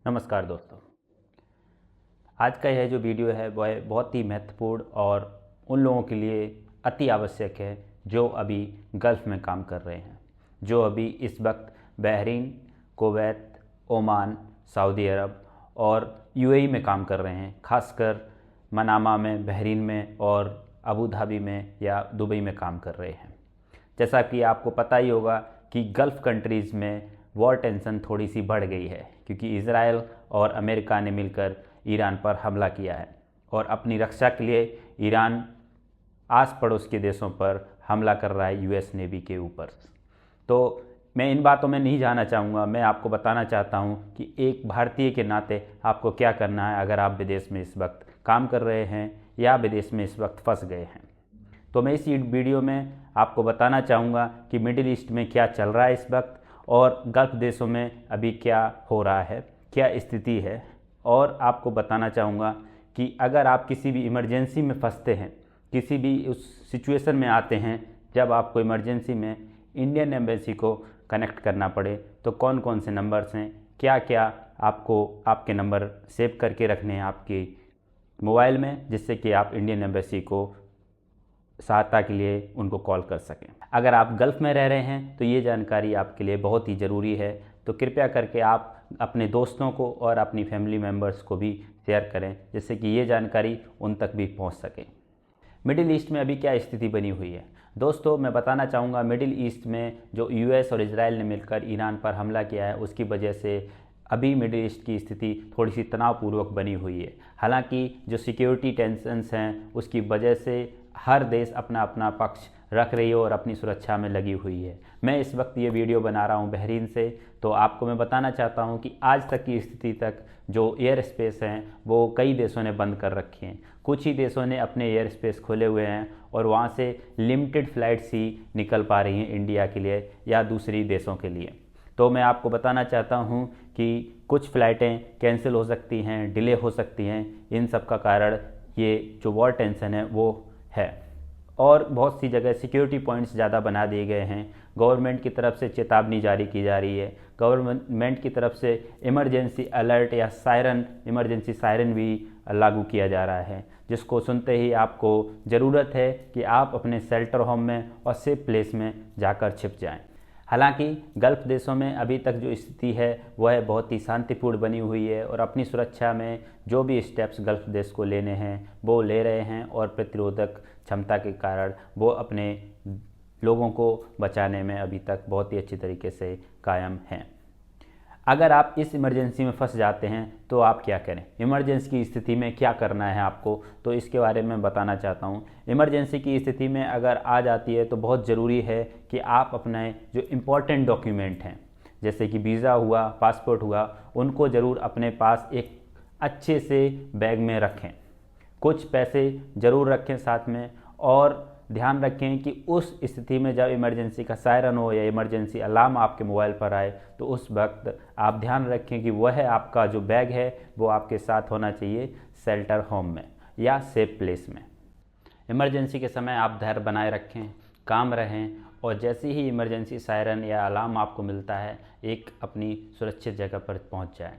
नमस्कार दोस्तों। आज का यह जो वीडियो है वह बहुत ही महत्वपूर्ण और उन लोगों के लिए अति आवश्यक है जो अभी गल्फ़ में काम कर रहे हैं, जो अभी इस वक्त बहरीन, कुवैत, ओमान, सऊदी अरब और यूएई में काम कर रहे हैं। खासकर मनामा में, बहरीन में और अबू धाबी में या दुबई में काम कर रहे हैं। जैसा कि आपको पता ही होगा कि गल्फ़ कंट्रीज़ में वॉर टेंशन थोड़ी सी बढ़ गई है, क्योंकि इजराइल और अमेरिका ने मिलकर ईरान पर हमला किया है और अपनी रक्षा के लिए ईरान आस पड़ोस के देशों पर हमला कर रहा है यूएस नेवी के ऊपर। तो मैं इन बातों में नहीं जाना चाहूँगा। मैं आपको बताना चाहता हूँ कि एक भारतीय के नाते आपको क्या करना है अगर आप विदेश में इस वक्त काम कर रहे हैं या विदेश में इस वक्त फंस गए हैं। तो मैं इस वीडियो में आपको बताना चाहूँगा कि मिडिल ईस्ट में क्या चल रहा है इस वक्त और गल्फ़ देशों में अभी क्या हो रहा है, क्या स्थिति है। और आपको बताना चाहूँगा कि अगर आप किसी भी इमरजेंसी में फंसते हैं, किसी भी उस सिचुएशन में आते हैं जब आपको इमरजेंसी में इंडियन एम्बेसी को कनेक्ट करना पड़े, तो कौन कौन से नंबर्स हैं, क्या क्या आपको आपके नंबर सेव करके रखने हैं आपके मोबाइल में, जिससे कि आप इंडियन एम्बेसी को सहायता के लिए उनको कॉल कर सकें। अगर आप गल्फ़ में रह रहे हैं तो ये जानकारी आपके लिए बहुत ही ज़रूरी है, तो कृपया करके आप अपने दोस्तों को और अपनी फैमिली मेम्बर्स को भी शेयर करें, जिससे कि ये जानकारी उन तक भी पहुंच सके। मिडिल ईस्ट में अभी क्या स्थिति बनी हुई है दोस्तों, मैं बताना चाहूँगा। मिडिल ईस्ट में जो यूएस और इजराइल ने मिलकर ईरान पर हमला किया है, उसकी वजह से अभी मिडिल ईस्ट की स्थिति थोड़ी सी तनावपूर्वक बनी हुई है। हालांकि जो सिक्योरिटी टेंशन्स हैं उसकी वजह से हर देश अपना अपना पक्ष रख रही है और अपनी सुरक्षा में लगी हुई है। मैं इस वक्त ये वीडियो बना रहा हूँ बहरीन से, तो आपको मैं बताना चाहता हूँ कि आज तक की स्थिति तक जो एयर स्पेस हैं वो कई देशों ने बंद कर रखे हैं। कुछ ही देशों ने अपने एयर स्पेस खोले हुए हैं और वहाँ से लिमिटेड फ़्लाइट्स ही निकल पा रही हैं इंडिया के लिए या दूसरी देशों के लिए। तो मैं आपको बताना चाहता हूँ कि कुछ फ़्लाइटें कैंसिल हो सकती हैं, डिले हो सकती हैं। इन सब का कारण ये जो वॉर टेंशन है वो है। और बहुत सी जगह सिक्योरिटी पॉइंट्स ज़्यादा बना दिए गए हैं। गवर्नमेंट की तरफ से चेतावनी जारी की जा रही है। गवर्नमेंट की तरफ से इमरजेंसी अलर्ट या इमरजेंसी सायरन भी लागू किया जा रहा है, जिसको सुनते ही आपको ज़रूरत है कि आप अपने शेल्टर होम में और सेफ प्लेस में जाकर छिप जाएं। हालांकि गल्फ़ देशों में अभी तक जो स्थिति है वह बहुत ही शांतिपूर्ण बनी हुई है और अपनी सुरक्षा में जो भी स्टेप्स गल्फ़ देश को लेने हैं वो ले रहे हैं और प्रतिरोधक क्षमता के कारण वो अपने लोगों को बचाने में अभी तक बहुत ही अच्छी तरीके से कायम हैं। अगर आप इस इमरजेंसी में फंस जाते हैं तो आप क्या करें, इमरजेंसी की स्थिति में क्या करना है आपको, तो इसके बारे में बताना चाहता हूँ। इमरजेंसी की स्थिति में अगर आ जाती है तो बहुत ज़रूरी है कि आप अपने जो इम्पोर्टेंट डॉक्यूमेंट हैं, जैसे कि वीज़ा हुआ, पासपोर्ट हुआ, उनको ज़रूर अपने पास एक अच्छे से बैग में रखें। कुछ पैसे ज़रूर रखें साथ में, और ध्यान रखें कि उस स्थिति में जब इमरजेंसी का सायरन हो या इमरजेंसी अलार्म आपके मोबाइल पर आए तो उस वक्त आप ध्यान रखें कि वह आपका जो बैग है वो आपके साथ होना चाहिए शेल्टर होम में या सेफ प्लेस में। इमरजेंसी के समय आप धैर्य बनाए रखें, काम रहें, और जैसे ही इमरजेंसी सायरन या अलार्म आपको मिलता है एक अपनी सुरक्षित जगह पर पहुंच जाएं।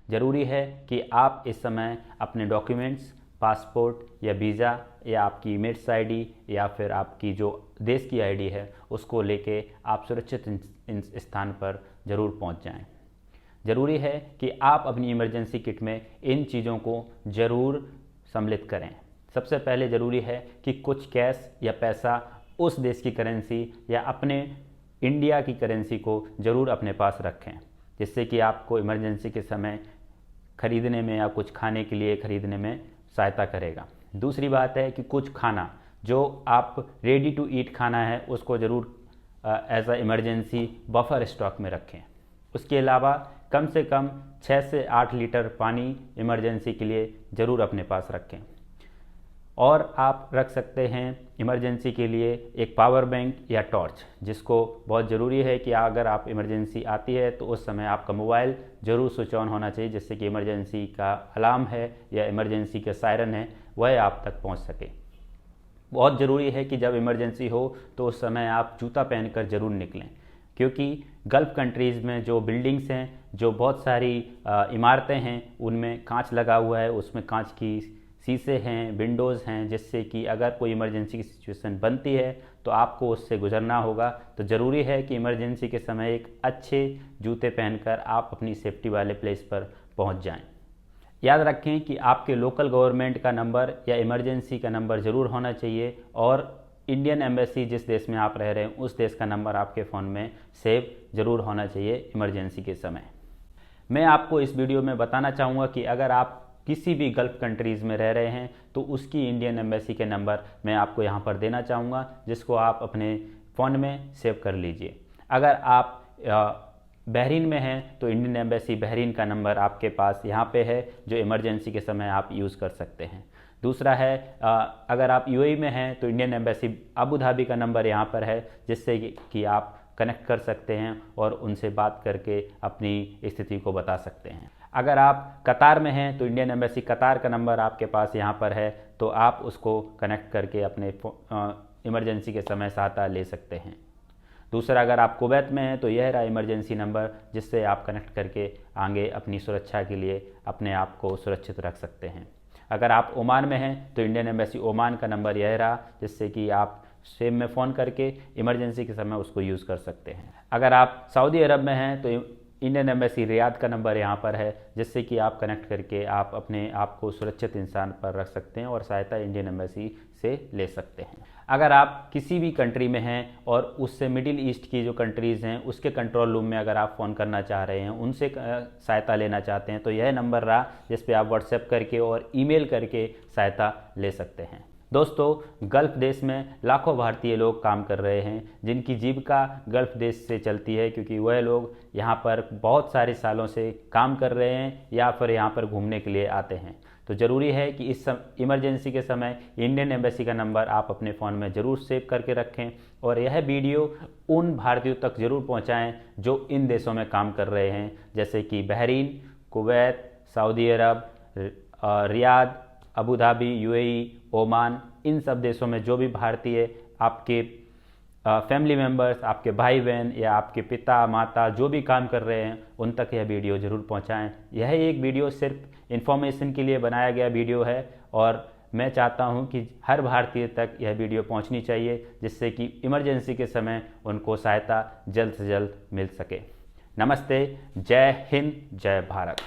ज़रूरी है कि आप इस समय अपने डॉक्यूमेंट्स, पासपोर्ट या वीज़ा या आपकी इमेज आईडी या फिर आपकी जो देश की आईडी है उसको लेके आप सुरक्षित स्थान पर ज़रूर पहुंच जाएं। ज़रूरी है कि आप अपनी इमरजेंसी किट में इन चीज़ों को ज़रूर सम्मिलित करें। सबसे पहले ज़रूरी है कि कुछ कैश या पैसा उस देश की करेंसी या अपने इंडिया की करेंसी को ज़रूर अपने पास रखें, जिससे कि आपको इमरजेंसी के समय ख़रीदने में या कुछ खाने के लिए ख़रीदने में सहायता करेगा। दूसरी बात है कि कुछ खाना जो आप रेडी टू ईट खाना है उसको ज़रूर as a emergency buffer stock में रखें। उसके अलावा कम से कम 6 से 8 लीटर पानी इमरजेंसी के लिए ज़रूर अपने पास रखें। और आप रख सकते हैं इमरजेंसी के लिए एक पावर बैंक या टॉर्च, जिसको बहुत ज़रूरी है कि अगर आप इमरजेंसी आती है तो उस समय आपका मोबाइल ज़रूर स्विच ऑन होना चाहिए, जिससे कि इमरजेंसी का अलार्म है या इमरजेंसी का सायरन है वह आप तक पहुंच सके। बहुत ज़रूरी है कि जब इमरजेंसी हो तो उस समय आप जूता पहनकर ज़रूर निकलें। क्योंकि गल्फ़ कंट्रीज़ में जो बिल्डिंग्स हैं, जो बहुत सारी इमारतें हैं, उनमें कांच लगा हुआ है, उसमें कांच की शीशे हैं, विंडोज़ हैं, जिससे कि अगर कोई इमरजेंसी की सिचुएशन बनती है तो आपको उससे गुजरना होगा। तो ज़रूरी है कि इमरजेंसी के समय एक अच्छे जूते पहनकर आप अपनी सेफ्टी वाले प्लेस पर पहुंच जाएं। याद रखें कि आपके लोकल गवर्नमेंट का नंबर या इमरजेंसी का नंबर ज़रूर होना चाहिए, और इंडियन एम्बेसी जिस देश में आप रह रहे हैं उस देश का नंबर आपके फ़ोन में सेव ज़रूर होना चाहिए इमरजेंसी के समय। मैं आपको इस वीडियो में बताना चाहूँगा कि अगर आप किसी भी गल्फ़ कंट्रीज़ में रह रहे हैं तो उसकी इंडियन एम्बेसी के नंबर मैं आपको यहाँ पर देना चाहूँगा, जिसको आप अपने फ़ोन में सेव कर लीजिए। अगर आप बहरीन में हैं तो इंडियन एम्बेसी बहरीन का नंबर आपके पास यहाँ पे है, जो इमरजेंसी के समय आप यूज़ कर सकते हैं। दूसरा है, अगर आप यूएई में हैं तो इंडियन एम्बेसी अबू धाबी का नंबर यहाँ पर है, जिससे कि आप कनेक्ट कर सकते हैं और उनसे बात करके अपनी स्थिति को बता सकते हैं। अगर आप कतार में हैं तो इंडियन एम्बेसी कतार का नंबर आपके पास यहाँ पर है, तो आप उसको कनेक्ट करके अपने इमरजेंसी के समय सहायता ले सकते हैं। दूसरा, अगर आप कुवैत में हैं तो यह रहा इमरजेंसी नंबर, जिससे आप कनेक्ट करके आगे अपनी सुरक्षा के लिए अपने आप को सुरक्षित रख सकते हैं। अगर आप ओमान में हैं तो इंडियन एम्बेसी ओमान का नंबर यह रहा, जिससे कि आप सेम में फ़ोन करके इमरजेंसी के समय उसको यूज़ कर सकते हैं। अगर आप सऊदी अरब में हैं तो इंडियन एम्बेसी रियाद का नंबर यहाँ पर है, जिससे कि आप कनेक्ट करके आप अपने आप को सुरक्षित इंसान पर रख सकते हैं और सहायता इंडियन एम्बेसी से ले सकते हैं। अगर आप किसी भी कंट्री में हैं और उससे मिडिल ईस्ट की जो कंट्रीज़ हैं उसके कंट्रोल रूम में अगर आप फ़ोन करना चाह रहे हैं, उनसे सहायता लेना चाहते हैं, तो यह नंबर रहा जिस पे आप व्हाट्सएप करके और ईमेल करके सहायता ले सकते हैं। दोस्तों, गल्फ़ देश में लाखों भारतीय लोग काम कर रहे हैं, जिनकी जीविका गल्फ़ देश से चलती है, क्योंकि वह लोग यहाँ पर बहुत सारे सालों से काम कर रहे हैं या फिर यहाँ पर घूमने के लिए आते हैं। तो ज़रूरी है कि इस इमरजेंसी के समय इंडियन एम्बेसी का नंबर आप अपने फ़ोन में ज़रूर सेव करके रखें, और यह वीडियो उन भारतीयों तक ज़रूर पहुँचाएँ जो इन देशों में काम कर रहे हैं, जैसे कि Bahrain, Kuwait, Saudi Arabia, Riyadh, Abu Dhabi, UAE, Oman, इन सब देशों में जो भी भारतीय आपके फैमिली मेम्बर्स, आपके भाई बहन या आपके पिता माता जो भी काम कर रहे हैं, उन तक यह वीडियो ज़रूर पहुंचाएं। यह एक वीडियो सिर्फ इन्फॉर्मेशन के लिए बनाया गया वीडियो है, और मैं चाहता हूं कि हर भारतीय तक यह वीडियो पहुंचनी चाहिए, जिससे कि इमरजेंसी के समय उनको सहायता जल्द से जल्द मिल सके। नमस्ते, जय हिंद, जय भारत।